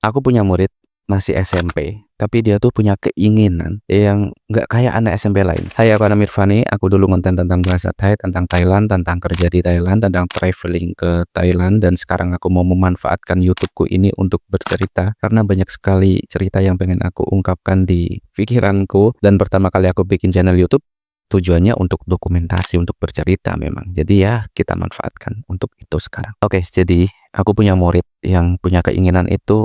Aku punya murid masih SMP, tapi dia tuh punya keinginan yang nggak kayak anak SMP lain. Hai, aku Anam Irfani, aku dulu konten tentang bahasa Thai, tentang Thailand, tentang kerja di Thailand, tentang traveling ke Thailand, dan sekarang aku mau memanfaatkan YouTubeku ini untuk bercerita, karena banyak sekali cerita yang pengen aku ungkapkan di pikiranku, dan pertama kali aku bikin channel YouTube, tujuannya untuk dokumentasi, untuk bercerita memang. Jadi ya, kita manfaatkan untuk itu sekarang. Oke, jadi aku punya murid yang punya keinginan itu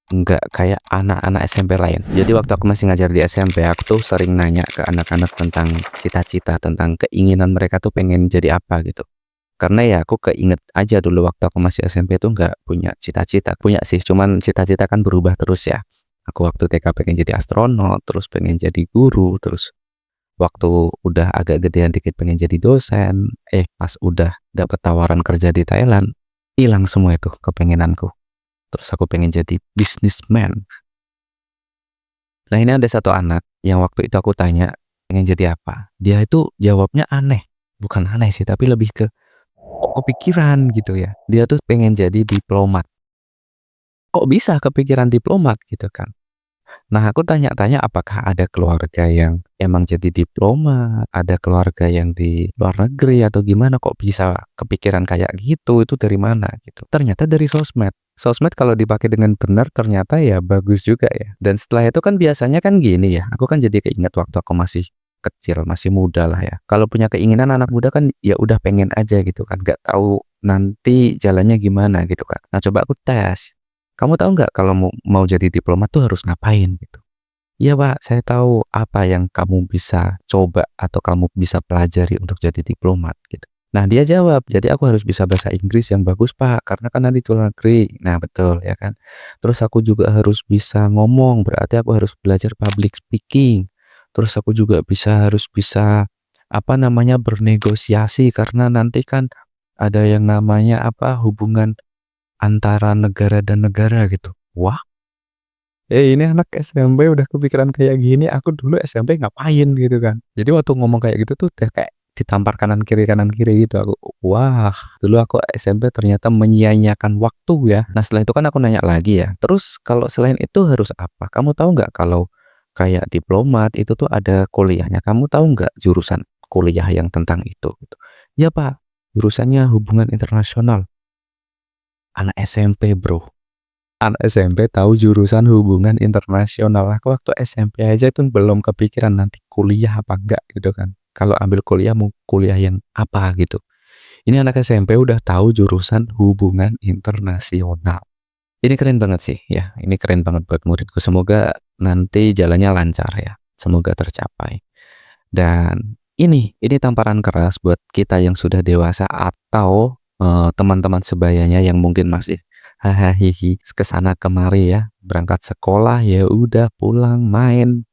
nggak kayak anak-anak SMP lain. Jadi waktu aku masih ngajar di SMP, aku tuh sering nanya ke anak-anak tentang cita-cita, tentang keinginan mereka tuh pengen jadi apa gitu. Karena ya aku keinget aja dulu waktu aku masih SMP tuh nggak punya cita-cita. Punya sih, cuman cita-cita kan berubah terus ya. Aku waktu TK pengen jadi astronot, terus pengen jadi guru, terus waktu udah agak gedean dikit pengen jadi dosen. Pas udah dapet tawaran kerja di Thailand, hilang semua itu kepengenanku. Terus aku pengen jadi businessman. Nah, ini ada satu anak yang waktu itu aku tanya, pengen jadi apa? Dia itu jawabnya aneh. Bukan aneh sih, tapi lebih ke kok kepikiran gitu ya. Dia tuh pengen jadi diplomat. Kok bisa kepikiran diplomat gitu kan? Nah, aku tanya-tanya apakah ada keluarga yang emang jadi diplomat, ada keluarga yang di luar negeri atau gimana kok bisa kepikiran kayak gitu, itu dari mana gitu. Ternyata dari sosmed. Sosmed kalau dipakai dengan benar ternyata ya bagus juga ya. Dan setelah itu kan biasanya kan gini ya, aku kan jadi keinget waktu aku masih kecil, masih muda lah ya. Kalau punya keinginan anak muda kan ya udah pengen aja gitu kan, gak tahu nanti jalannya gimana gitu kan. Nah, coba aku tes. Kamu tahu nggak kalau mau jadi diplomat tuh harus ngapain gitu? Iya Pak, saya tahu apa yang kamu bisa coba atau kamu bisa pelajari untuk jadi diplomat gitu. Nah dia jawab, jadi aku harus bisa bahasa Inggris yang bagus Pak, karena kan nanti di luar negeri. Nah betul ya kan. Terus aku juga harus bisa ngomong, berarti aku harus belajar public speaking. Terus aku juga harus bisa apa namanya bernegosiasi karena nanti kan ada yang namanya apa hubungan antara negara dan negara gitu. Wah, ini anak SMP udah kepikiran kayak gini, aku dulu SMP ngapain gitu kan. Jadi waktu ngomong kayak gitu tuh udah kayak ditampar kanan kiri gitu aku. Wah, dulu aku SMP ternyata menyia-nyiakan waktu ya. Nah, setelah itu kan aku nanya lagi ya. Terus kalau selain itu harus apa? Kamu tahu nggak kalau kayak diplomat itu tuh ada kuliahnya. Kamu tahu nggak jurusan kuliah yang tentang itu? Gitu. Ya Pak, jurusannya hubungan internasional. Anak SMP bro. Anak SMP tahu jurusan hubungan internasional. Aku waktu SMP aja itu belum kepikiran nanti kuliah apa enggak gitu kan. Kalau ambil kuliah mau kuliah yang apa gitu. Ini anak SMP udah tahu jurusan hubungan internasional. Ini keren banget sih ya. Ini keren banget buat muridku. Semoga nanti jalannya lancar ya. Semoga tercapai. Dan ini tamparan keras buat kita yang sudah dewasa atau teman-teman sebayanya yang mungkin masih hahaha ke sana kemari ya, berangkat sekolah ya udah pulang main,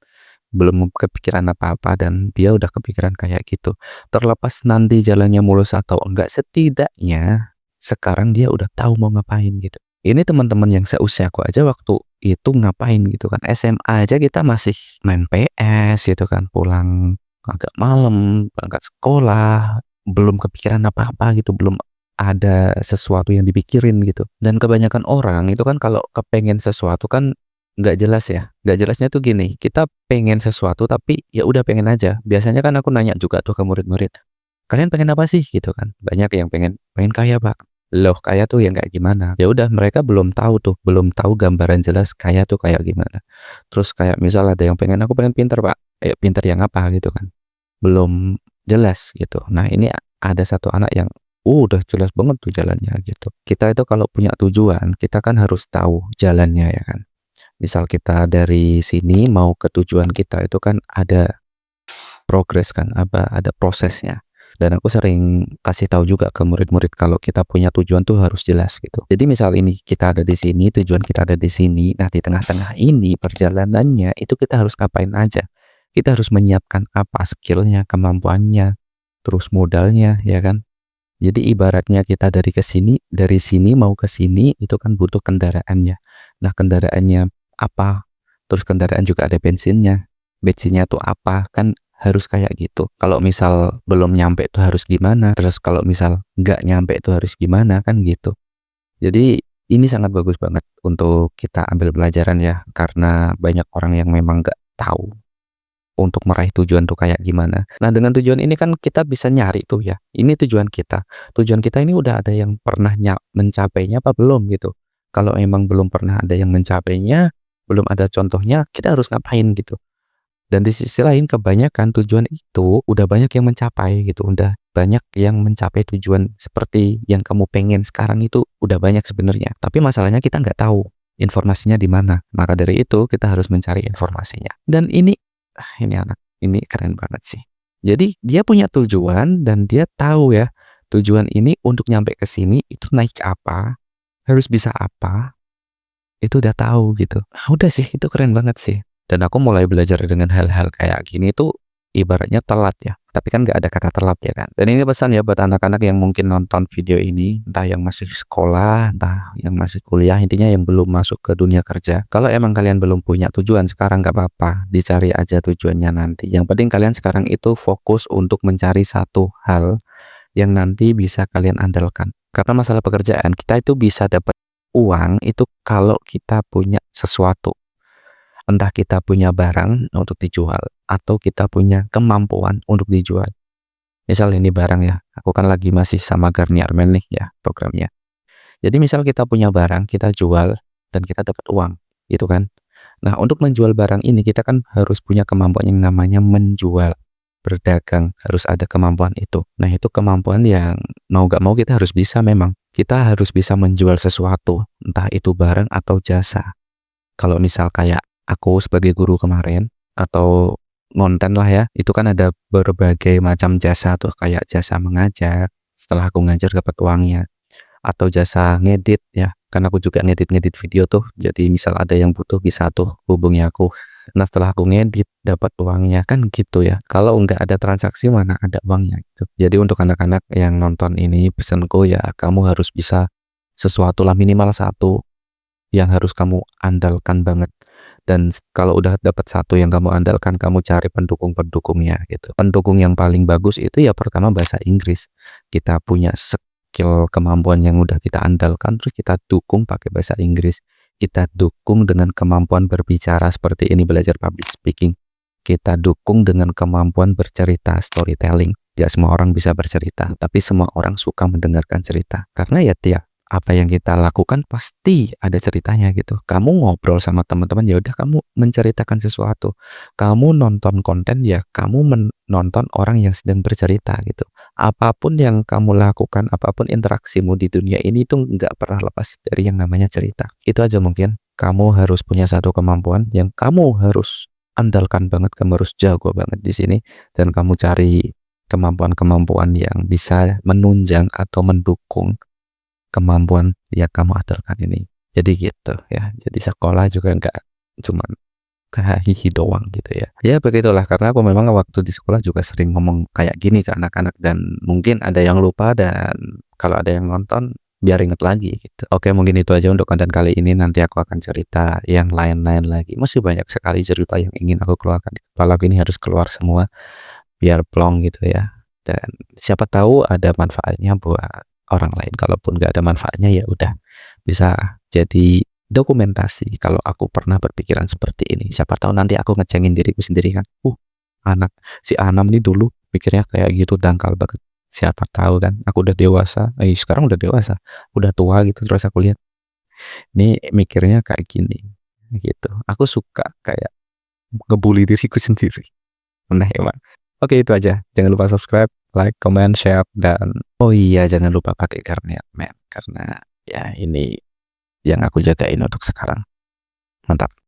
belum kepikiran apa-apa dan dia udah kepikiran kayak gitu. Terlepas nanti jalannya mulus atau enggak, setidaknya sekarang dia udah tahu mau ngapain gitu. Ini teman-teman yang seusiaku aja waktu itu ngapain gitu kan. SMA aja kita masih main PS gitu kan, pulang agak malam, berangkat sekolah, belum kepikiran apa-apa gitu, belum ada sesuatu yang dipikirin gitu. Dan kebanyakan orang itu kan kalau kepengen sesuatu kan nggak jelas ya. Nggak jelasnya tuh gini, kita pengen sesuatu tapi ya udah pengen aja. Biasanya kan aku nanya juga tuh ke murid-murid, "Kalian pengen apa sih?" gitu kan. Banyak yang pengen kaya, Pak. Loh, kaya tuh yang kayak gimana? Ya udah mereka belum tahu tuh, belum tahu gambaran jelas kaya tuh kayak gimana. Terus kayak misal ada yang pengen, "Aku pengen pinter, Pak." Pinter yang apa gitu kan. Belum jelas gitu. Nah, ini ada satu anak yang udah jelas banget tuh jalannya gitu. Kita itu kalau punya tujuan, kita kan harus tahu jalannya ya kan. Misal kita dari sini mau ke tujuan kita itu kan ada progres kan, apa ada prosesnya. Dan aku sering kasih tahu juga ke murid-murid kalau kita punya tujuan tuh harus jelas gitu. Jadi misal ini kita ada di sini, tujuan kita ada di sini. Nah, di tengah-tengah ini perjalanannya itu kita harus ngapain aja. Kita harus menyiapkan apa skillnya, kemampuannya, terus modalnya, ya kan? Jadi ibaratnya kita dari sini mau ke sini itu kan butuh kendaraannya. Nah, kendaraannya apa? Terus kendaraan juga ada bensinnya. Bensinnya tuh apa? Kan harus kayak gitu. Kalau misal belum nyampe itu harus gimana? Terus kalau misal nggak nyampe itu harus gimana? Kan gitu. Jadi Ini sangat bagus banget untuk kita ambil pelajaran ya, karena banyak orang yang memang nggak tahu untuk meraih tujuan tuh kayak gimana. Nah, dengan tujuan ini kan kita bisa nyari tuh ya, ini tujuan kita. Tujuan kita ini udah ada yang pernah mencapainya apa belum gitu. Kalau emang belum pernah ada yang mencapainya, belum ada contohnya, kita harus ngapain gitu. Dan di sisi lain kebanyakan tujuan itu udah banyak yang mencapai gitu, udah banyak yang mencapai tujuan seperti yang kamu pengen sekarang itu udah banyak sebenarnya. Tapi masalahnya kita nggak tahu informasinya di mana. Maka dari itu kita harus mencari informasinya. Dan ini anak ini keren banget sih. Jadi dia punya tujuan dan dia tahu ya tujuan ini untuk nyampe ke sini itu naik apa, harus bisa apa, itu udah tahu gitu. Ah, udah sih, itu keren banget sih. Dan aku mulai belajar dengan hal-hal kayak gini tuh ibaratnya telat ya. Tapi kan nggak ada kata telat ya kan. Dan ini pesan ya buat anak-anak yang mungkin nonton video ini, entah yang masih sekolah, entah yang masih kuliah, intinya yang belum masuk ke dunia kerja. Kalau emang kalian belum punya tujuan sekarang nggak apa-apa, dicari aja tujuannya nanti. Yang penting kalian sekarang itu fokus untuk mencari satu hal yang nanti bisa kalian andalkan. Karena masalah pekerjaan, kita itu bisa dapat uang itu kalau kita punya sesuatu. Entah kita punya barang untuk dijual atau kita punya kemampuan untuk dijual. Misal ini barang ya, aku kan lagi masih sama Garnier Man nih ya programnya. Jadi misal kita punya barang, kita jual dan kita dapat uang, gitu kan. Nah, untuk menjual barang ini kita kan harus punya kemampuan yang namanya menjual, berdagang, harus ada kemampuan itu. Nah, itu kemampuan yang mau gak mau kita harus bisa memang. Kita harus bisa menjual sesuatu, entah itu barang atau jasa. Kalau misal kayak aku sebagai guru kemarin atau konten lah ya, itu kan ada berbagai macam jasa tuh, kayak jasa mengajar, setelah aku ngajar dapat uangnya, atau jasa ngedit ya, kan aku juga ngedit-ngedit video tuh, jadi misal ada yang butuh bisa tuh hubungi aku. Nah, setelah aku ngedit dapat uangnya, kan gitu ya. Kalau nggak ada transaksi mana ada uangnya gitu. Jadi untuk anak-anak yang nonton ini, pesanku ya kamu harus bisa sesuatu lah, minimal satu yang harus kamu andalkan banget. Dan kalau udah dapat satu yang kamu andalkan, kamu cari pendukung-pendukungnya gitu. Pendukung yang paling bagus itu ya pertama bahasa Inggris. Kita punya skill kemampuan yang udah kita andalkan, terus kita dukung pakai bahasa Inggris. Kita dukung dengan kemampuan berbicara seperti ini, belajar public speaking. Kita dukung dengan kemampuan bercerita, storytelling. Ya semua orang bisa bercerita, tapi semua orang suka mendengarkan cerita. Karena ya tiap apa yang kita lakukan pasti ada ceritanya gitu. Kamu ngobrol sama teman-teman ya udah kamu menceritakan sesuatu. Kamu nonton konten ya kamu menonton orang yang sedang bercerita gitu. Apapun yang kamu lakukan, apapun interaksimu di dunia ini tuh nggak pernah lepas dari yang namanya cerita. Itu aja mungkin. Kamu harus punya satu kemampuan yang kamu harus andalkan banget, kamu harus jago banget di sini dan kamu cari kemampuan-kemampuan yang bisa menunjang atau mendukung kemampuan yang kamu andalkan ini. Jadi gitu ya. Jadi sekolah juga nggak cuman kayak hihi doang gitu ya. Ya begitulah, karena aku memang waktu di sekolah juga sering ngomong kayak gini ke anak-anak dan mungkin ada yang lupa dan kalau ada yang nonton biar inget lagi gitu. Oke, mungkin itu aja untuk konten kali ini. Nanti aku akan cerita yang lain-lain lagi. Masih banyak sekali cerita yang ingin aku keluarkan di kepala aku, ini harus keluar semua biar plong gitu ya. Dan siapa tahu ada manfaatnya buat orang lain. Kalaupun nggak ada manfaatnya ya udah bisa jadi dokumentasi kalau aku pernah berpikiran seperti ini. Siapa tahu nanti aku ngecengin diriku sendiri kan. Anak si Anam nih dulu pikirnya kayak gitu, dangkal banget. Siapa tahu kan aku udah dewasa. Sekarang udah dewasa, udah tua gitu, terus aku lihat nih mikirnya kayak gini gitu. Aku suka kayak ngebully diriku sendiri. Aneh emang. Oke, itu aja. Jangan lupa subscribe, like, comment, share, dan oh iya jangan lupa pakai Garnier Man karena ya ini yang aku jagain untuk sekarang. Mantap.